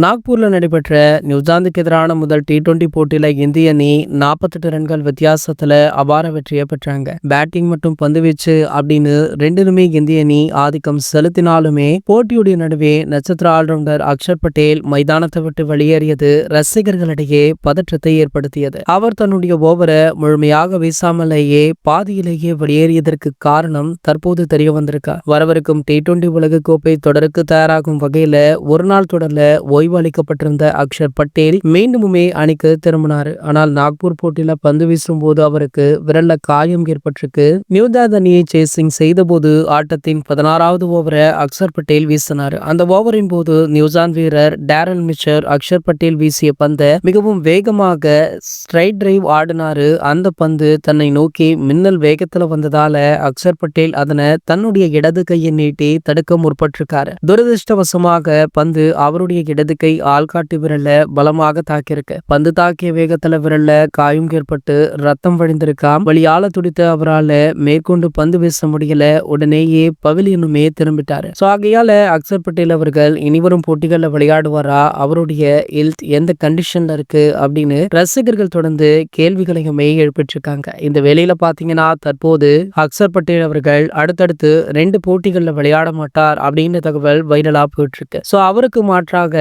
நாக்பூர்ல நடைபெற்ற நியூசிலாந்துக்கு எதிரான முதல் T20 போட்டியில இந்திய அணி 48 ரன்கள் வித்தியாசத்துல அபார வெற்றியை பெற்றாங்க. பேட்டிங் மற்றும் பந்துவீச்சு அப்படின்னு ரெண்டிலுமே இந்திய அணி ஆதிக்கம் செலுத்தினாலுமே போட்டியுடைய நடுவே நட்சத்திர ஆல்ரவுண்டர் அக்ஷர் பட்டேல் மைதானத்தை விட்டு வெளியேறியது ரசிகர்களிடையே பதற்றத்தை ஏற்படுத்தியது. அவர் தன்னுடைய ஓவரை முழுமையாக வீசாமலேயே பாதியிலேயே வெளியேறியதற்கு காரணம் தற்போது தெரிய வந்திருக்கா. வரவிருக்கும் T20 உலகக்கோப்பை தொடருக்கு தயாராகும் வகையில ஒரு நாள் தொடர்ல ஓய்வு அளிக்கப்பட்டிருந்த அக்ஷர் பட்டேல் மீண்டுமே அணிக்கு திரும்பினாரு. ஆனால் நாக்பூர் போட்டியில பந்து வீசும் போது அவருக்கு விரல்ல காயம் ஏற்பட்டிருக்கு. நியூசிலாந்து அணியை சேசிங் செய்த போது ஆட்டத்தின் 16வது ஓவரை அக்ஷர் பட்டேல் வீசினார். அந்த ஓவரின் போது நியூசிலாந்து வீரர் டேரல் மிச்சர் அக்ஷர் பட்டேல் வீசிய பந்தை மிகவும் வேகமாக ஸ்ட்ரைட் டிரைவ் ஆடினாரு. அந்த பந்து தன்னை நோக்கி மின்னல் வேகத்துல வந்ததால அக்ஷர் பட்டேல் அதனை தன்னுடைய இடது கையை நீட்டி தடுக்க முற்பட்டிருக்காரு. துரதிருஷ்டவசமாக பந்து அவருடைய இடது கை ஆள்காட்டி விரல்ல பலமாக தாக்கியிருக்கு. பந்து தாக்கிய வேகத்துல விரல்ல காயம் ஏற்பட்டு ரத்தம் வழிந்திருக்காம். வழியால துடித்த அவரால் மேற்கொண்டு பந்து வீச முடியல. உடனேயே பவிலியனுமே திரும்பிட்டாரு. ஆகையால அக்ஷர் பட்டேல் அவர்கள் இனிவரும் போட்டிகள்ல விளையாடுவாரா, அவருடைய ஹெல்த் எந்த கண்டிஷன்ல இருக்கு அப்படின்னு ரசிகர்கள் தொடர்ந்து கேள்விகளையுமே எழுப்பிட்டு இருக்காங்க. இந்த வேளையில பாத்தீங்கன்னா தற்போது அக்ஷர் பட்டேல் அவர்கள் அடுத்தடுத்து 2 போட்டிகள்ல விளையாட மாட்டார் அப்படின்ற தகவல் வைரலா போயிட்டு இருக்கு. அவருக்கு மாற்றாக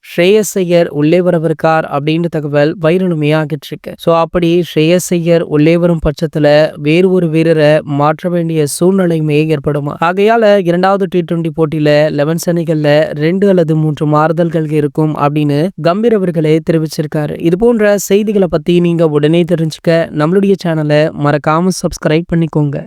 ஸ்ரேயஸ் ஐயர் உள்ளே வரவிருக்கார் அப்படின்ற தகவல் வைரலுமே ஆகிட்டு இருக்கு. அப்படி ஸ்ரேயஸ் ஐயர் உள்ளே வரும் பட்சத்துல வேறு ஒரு வீரரை மாற்ற வேண்டிய சூழ்நிலையுமே ஏற்படும். ஆகையால 2வது T20 போட்டியில 11 அணிகள்ல 2 அல்லது 3 மாறுதல்கள் இருக்கும் அப்படின்னு கம்பீர் அவர்களே தெரிவிச்சிருக்காரு. இது போன்ற செய்திகளை பத்தி நீங்க உடனே தெரிஞ்சுக்க நம்மளுடைய சேனலை மறக்காம சப்ஸ்கிரைப் பண்ணிக்கோங்க.